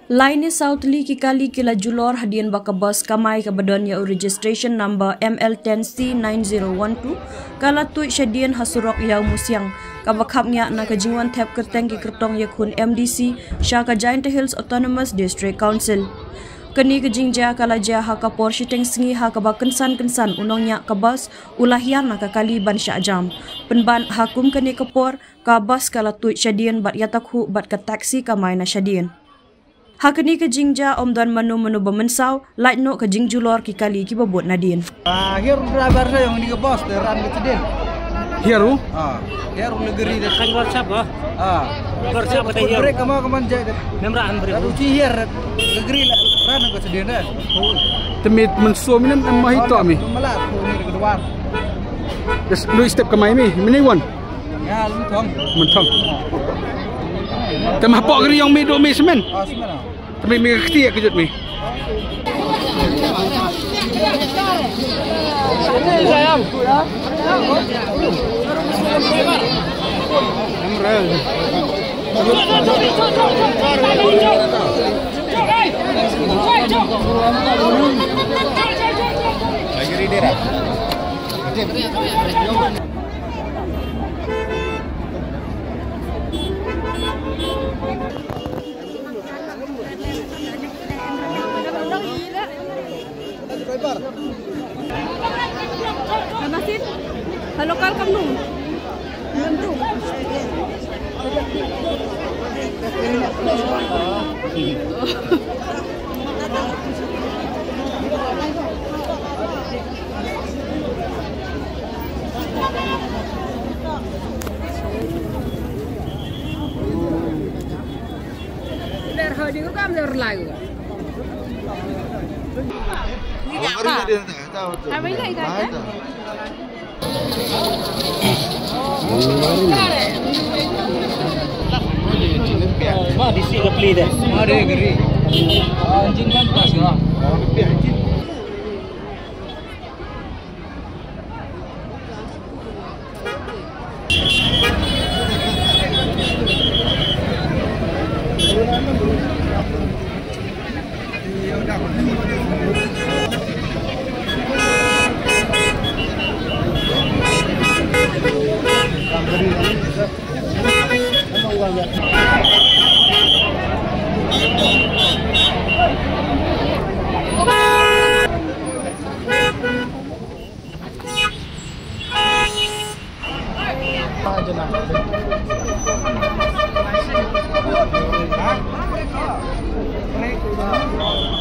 Lainnya Southly kikali kila julor hadian baka bus kamai ke badannya registration number ML10C9012 kala tuik syadian hasurok yau musyang kabakapnya na kajingwan tap kerteng ki kertong yakun MDC Shaka Giant Hills Autonomous District Council. Keni kejingja kala ja haka porsi teng sengi haka bakensan unongnya kabas ulahian na kali ban syajam. Penban hakum keni kepor kabas kala tuik syadian bat yatakhu bat ke taksi kamai na syadian. Hakani ke jingja omdan menu bemensau light no ke jingjulor ki kali ki bobot nadin. Here driver saya yang di bos teran ke cedin. Here Here negeri de kan WhatsApp WhatsApp kata here. Break kaman jai. Memraan break. Uci here negeri ran ke cedin dah. temit mensuam ni mahito mi. Malat ni kedua. Des lu step kamai mi, mini one. Ya, lu Mentong. Temah pok geri yang mi do mi semen. Semen. Tapi mi keti kejut mi. Sayang. Masih lokal kamu. Tentu. Dari hari itu kan dari lagu. Apa ini itu? Mah di sini kepli deh. Ada geri. Anjing kan pas ya.